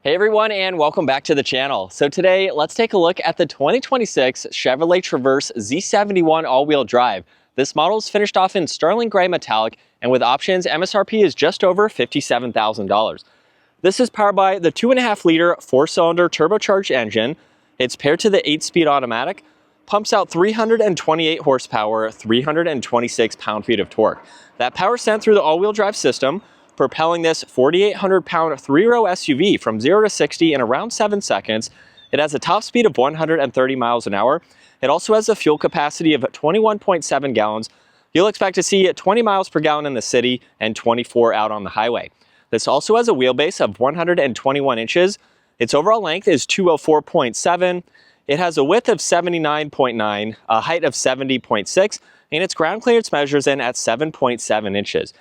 Hey everyone, and welcome back to the channel. So today, let's take a look at the 2026 Chevrolet Traverse Z71 all-wheel drive. This model is finished off in sterling gray metallic, and with options, MSRP is just over $57,000. This is powered by the 2.5-liter 4-cylinder turbocharged engine. It's paired to the 8-speed automatic, pumps out 328 horsepower, 326 pound-feet of torque. That power is sent through the all-wheel drive system, propelling this 4,800-pound 3-row SUV from 0 to 60 in around 7 seconds. It has a top speed of 130 miles an hour. It also has a fuel capacity of 21.7 gallons. You'll expect to see 20 miles per gallon in the city and 24 out on the highway. This also has a wheelbase of 121 inches. Its overall length is 204.7. It has a width of 79.9, a height of 70.6, and its ground clearance measures in at 7.7 inches.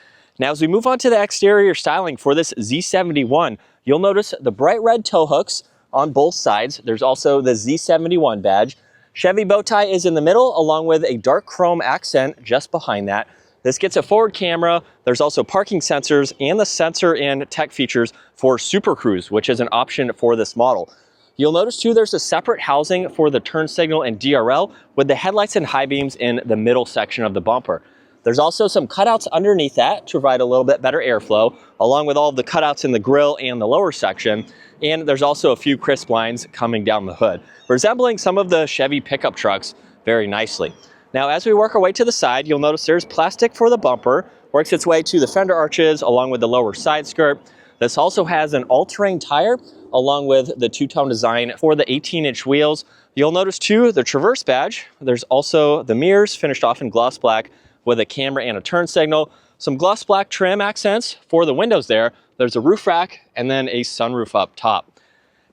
Now, as we move on to the exterior styling for this Z71, you'll notice the bright red tow hooks on both sides. There's also the Z71 badge. Chevy bow tie is in the middle, along with a dark chrome accent just behind that. This gets a forward camera. There's also parking sensors and the sensor and tech features for Super Cruise, which is an option for this model. You'll notice too, there's a separate housing for the turn signal and DRL with the headlights and high beams in the middle section of the bumper. There's also some cutouts underneath that to provide a little bit better airflow, along with all of the cutouts in the grille and the lower section. And there's also a few crisp lines coming down the hood, resembling some of the Chevy pickup trucks very nicely. Now, as we work our way to the side, you'll notice there's plastic for the bumper, works its way to the fender arches along with the lower side skirt. This also has an all-terrain tire along with the two-tone design for the 18-inch wheels. You'll notice too the Traverse badge. There's also the mirrors finished off in gloss black with a camera and a turn signal, some gloss black trim accents for the windows there. There's a roof rack and then a sunroof up top.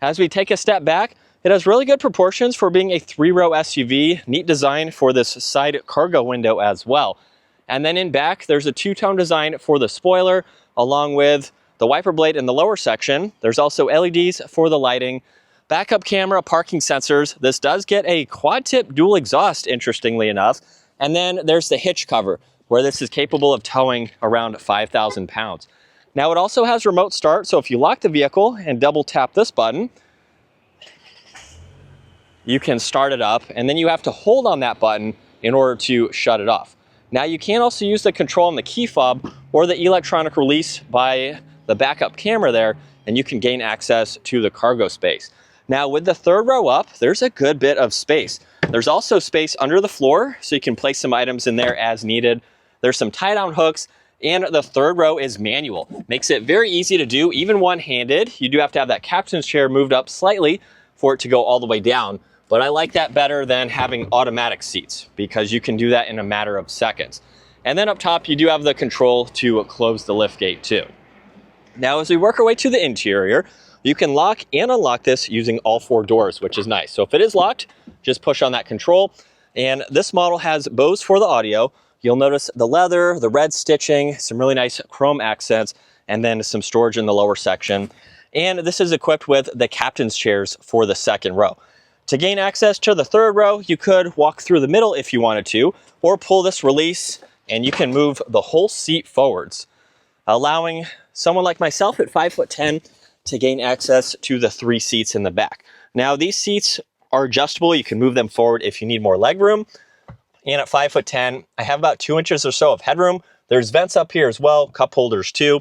As we take a step back, it has really good proportions for being a 3-row SUV, neat design for this side cargo window as well. And then in back, there's a two-tone design for the spoiler, along with the wiper blade in the lower section. There's also LEDs for the lighting, backup camera, parking sensors. This does get a quad-tip dual exhaust, interestingly enough. And then there's the hitch cover, where this is capable of towing around 5,000 pounds. Now, it also has remote start, so if you lock the vehicle and double tap this button, you can start it up, and then you have to hold on that button in order to shut it off. Now, you can also use the control on the key fob or the electronic release by the backup camera there, and you can gain access to the cargo space. Now, with the third row up, there's a good bit of space. There's also space under the floor, so you can place some items in there as needed. There's some tie-down hooks, and the third row is manual. Makes it very easy to do, even one-handed. You do have to have that captain's chair moved up slightly for it to go all the way down, but I like that better than having automatic seats because you can do that in a matter of seconds. And then up top, you do have the control to close the liftgate too. Now, as we work our way to the interior, you can lock and unlock this using all 4 doors, which is nice. So if it is locked, just push on that control. And this model has Bose for the audio. You'll notice the leather, the red stitching, some really nice chrome accents, and then some storage in the lower section. And this is equipped with the captain's chairs for the second row. To gain access to the third row, you could walk through the middle if you wanted to, or pull this release and you can move the whole seat forwards, allowing someone like myself at 5'10" to gain access to the 3 seats in the back. Now, these seats are adjustable. You can move them forward if you need more leg room. And at 5'10", I have about 2 inches or so of headroom. There's vents up here as well, cup holders too,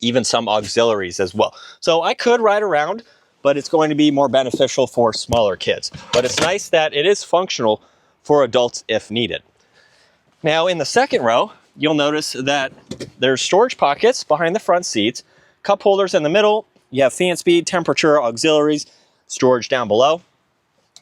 even some auxiliaries as well. So I could ride around, but it's going to be more beneficial for smaller kids. But it's nice that it is functional for adults if needed. Now, in the second row, you'll notice that there's storage pockets behind the front seats, cup holders in the middle. You have fan speed, temperature, auxiliaries, storage down below.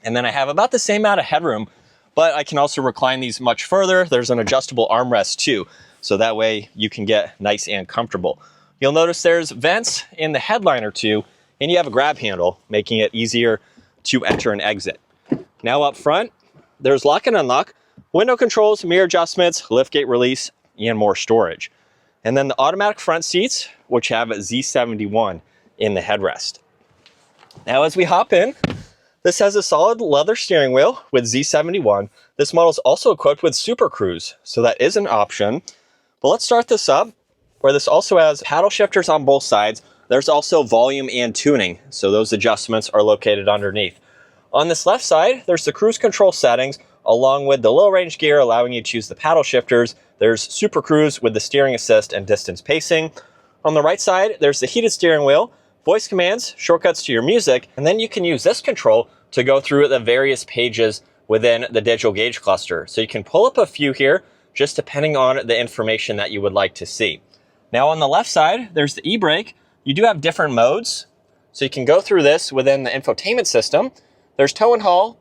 And then I have about the same amount of headroom, but I can also recline these much further. There's an adjustable armrest too, so that way you can get nice and comfortable. You'll notice there's vents in the headliner too, and you have a grab handle, making it easier to enter and exit. Now up front, there's lock and unlock, window controls, mirror adjustments, liftgate release, and more storage. And then the automatic front seats, which have a Z71 in the headrest. Now, as we hop in, this has a solid leather steering wheel with Z71. This model is also equipped with Super Cruise, so that is an option. But let's start this up. where this also has paddle shifters on both sides. There's also volume and tuning, so those adjustments are located underneath. On this left side, there's the cruise control settings, along with the low range gear allowing you to choose the paddle shifters. There's Super Cruise with the steering assist and distance pacing. On the right side, there's the heated steering wheel, voice commands, shortcuts to your music, and then you can use this control to go through the various pages within the digital gauge cluster. So you can pull up a few here, just depending on the information that you would like to see. Now on the left side, there's the e-brake. You do have different modes, so you can go through this within the infotainment system. There's tow and haul,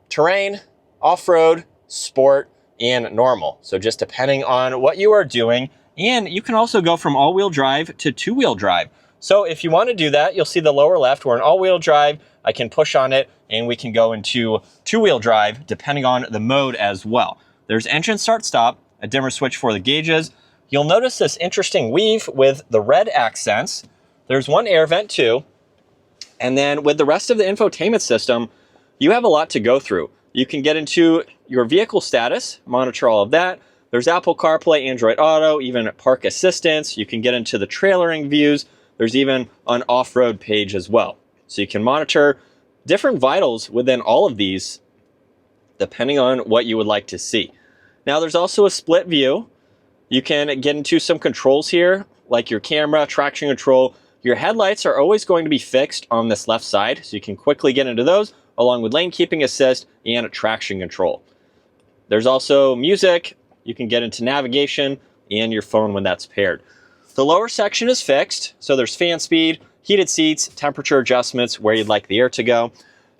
terrain, off-road, sport, and normal. So just depending on what you are doing, and you can also go from all-wheel drive to two-wheel drive. So if you want to do that, you'll see the lower left, we're in all-wheel drive. I can push on it and we can go into two-wheel drive depending on the mode as well. There's engine start stop, a dimmer switch for the gauges. You'll notice this interesting weave with the red accents. There's one air vent too. And then with the rest of the infotainment system, you have a lot to go through. You can get into your vehicle status, monitor all of that. There's Apple CarPlay, Android Auto, even park assistance. You can get into the trailering views. There's even an off-road page as well. So you can monitor different vitals within all of these, depending on what you would like to see. Now there's also a split view. You can get into some controls here, like your camera, traction control. Your headlights are always going to be fixed on this left side, so you can quickly get into those, along with lane keeping assist and traction control. There's also music. You can get into navigation and your phone when that's paired. The lower section is fixed, so there's fan speed, heated seats, temperature adjustments, where you'd like the air to go,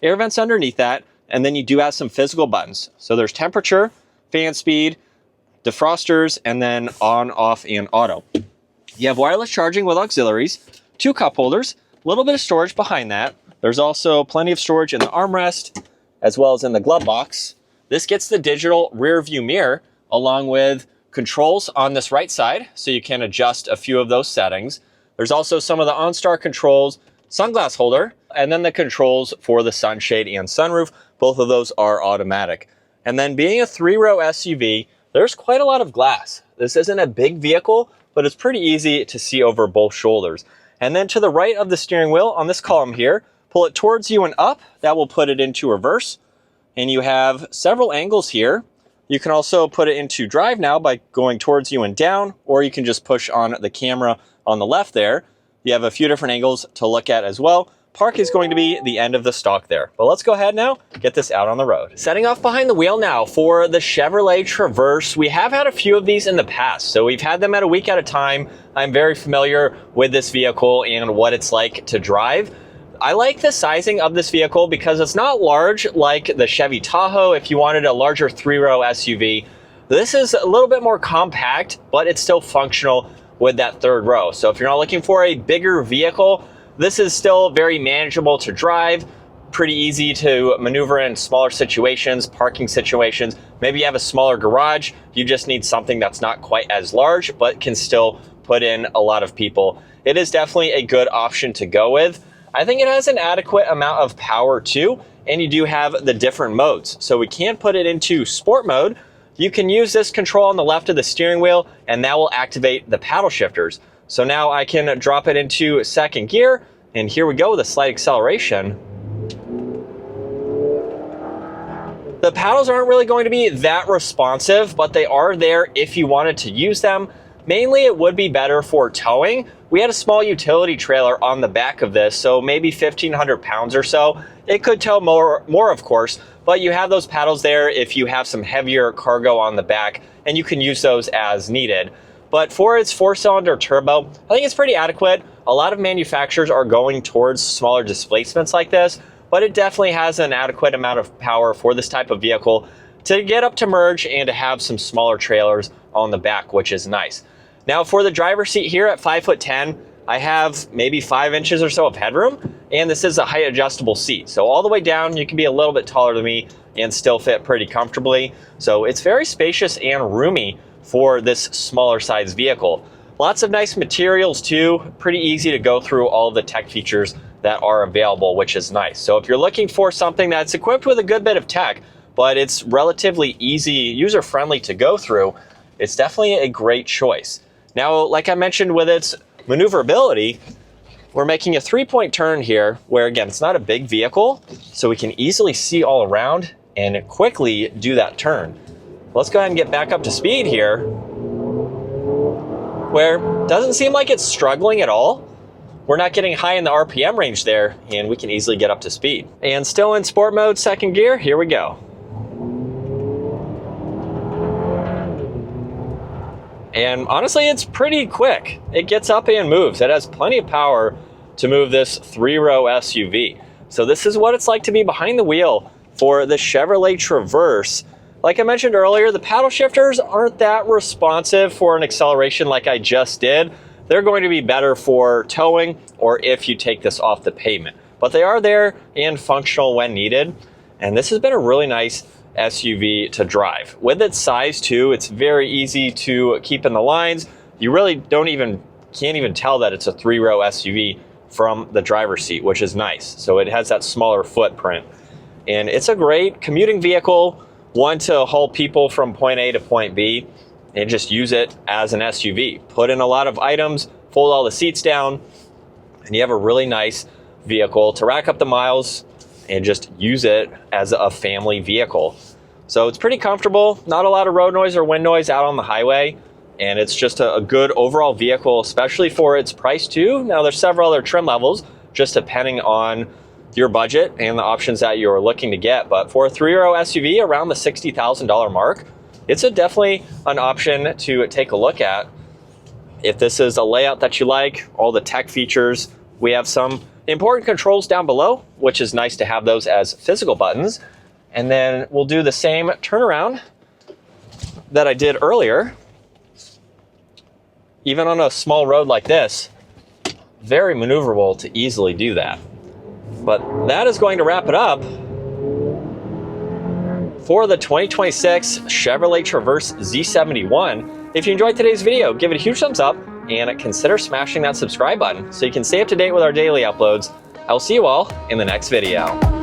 air vents underneath that, and then you do have some physical buttons. So there's temperature, fan speed, defrosters, and then on, off, and auto. You have wireless charging with auxiliaries, 2 cup holders, a little bit of storage behind that. There's also plenty of storage in the armrest, as well as in the glove box. This gets the digital rear view mirror, along with controls on this right side, so you can adjust a few of those settings. There's also some of the OnStar controls, sunglass holder, and then the controls for the sunshade and sunroof. Both of those are automatic. And then being a 3-row SUV, there's quite a lot of glass. This isn't a big vehicle, but it's pretty easy to see over both shoulders. And then to the right of the steering wheel on this column here, pull it towards you and up, that will put it into reverse. And you have several angles here. You can also put it into drive now by going towards you and down, or you can just push on the camera on the left there. You have a few different angles to look at as well. Park is going to be the end of the stock there. But let's go ahead now, get this out on the road. Setting off behind the wheel now for the Chevrolet Traverse. We have had a few of these in the past, so we've had them at a week at a time. I'm very familiar with this vehicle and what it's like to drive. I like the sizing of this vehicle because it's not large like the Chevy Tahoe. If you wanted a larger 3-row SUV, this is a little bit more compact, but it's still functional with that 3rd row. So if you're not looking for a bigger vehicle, this is still very manageable to drive, pretty easy to maneuver in smaller situations, parking situations. Maybe you have a smaller garage, you just need something that's not quite as large, but can still put in a lot of people. It is definitely a good option to go with. I think it has an adequate amount of power too, and you do have the different modes. So we can put it into sport mode. You can use this control on the left of the steering wheel, and that will activate the paddle shifters. So now I can drop it into 2nd gear, and here we go with a slight acceleration. The paddles aren't really going to be that responsive, but they are there if you wanted to use them. Mainly it would be better for towing. We had a small utility trailer on the back of this, so maybe 1,500 pounds or so. It could tow more of course, but you have those paddles there if you have some heavier cargo on the back, and you can use those as needed. But for its 4-cylinder turbo, I think it's pretty adequate. A lot of manufacturers are going towards smaller displacements like this, but it definitely has an adequate amount of power for this type of vehicle to get up to merge and to have some smaller trailers on the back, which is nice. Now for the driver's seat here at 5'10", I have maybe 5 inches or so of headroom, and this is a height adjustable seat. So all the way down, you can be a little bit taller than me and still fit pretty comfortably. So it's very spacious and roomy for this smaller size vehicle. Lots of nice materials too, pretty easy to go through all of the tech features that are available, which is nice. So if you're looking for something that's equipped with a good bit of tech, but it's relatively easy, user-friendly to go through, it's definitely a great choice. Now, like I mentioned with its maneuverability, we're making a 3-point turn here where, again, it's not a big vehicle, so we can easily see all around and quickly do that turn. Let's go ahead and get back up to speed here, where it doesn't seem like it's struggling at all. We're not getting high in the RPM range there, and we can easily get up to speed. And still in sport mode, second gear, here we go. And honestly, it's pretty quick. It gets up and moves. It has plenty of power to move this 3-row SUV. So this is what it's like to be behind the wheel for the Chevrolet Traverse. Like I mentioned earlier, the paddle shifters aren't that responsive for an acceleration like I just did. They're going to be better for towing or if you take this off the pavement. But they are there and functional when needed. And this has been a really nice SUV to drive. With its size too, it's very easy to keep in the lines. You really can't even tell that it's a 3-row SUV from the driver's seat, which is nice. So it has that smaller footprint. And it's a great commuting vehicle, one to haul people from point A to point B and just use it as an SUV. Put in a lot of items, fold all the seats down, and you have a really nice vehicle to rack up the miles and just use it as a family vehicle. So it's pretty comfortable, not a lot of road noise or wind noise out on the highway, and it's just a good overall vehicle, especially for its price too. Now there's several other trim levels, just depending on your budget and the options that you're looking to get. But for a 3-row SUV around the $60,000 mark, it's definitely an option to take a look at. If this is a layout that you like, all the tech features, we have some important controls down below, which is nice to have those as physical buttons. And then we'll do the same turnaround that I did earlier. Even on a small road like this, very maneuverable to easily do that. But that is going to wrap it up for the 2026 Chevrolet Traverse Z71. If you enjoyed today's video, give it a huge thumbs up and consider smashing that subscribe button so you can stay up to date with our daily uploads. I will see you all in the next video.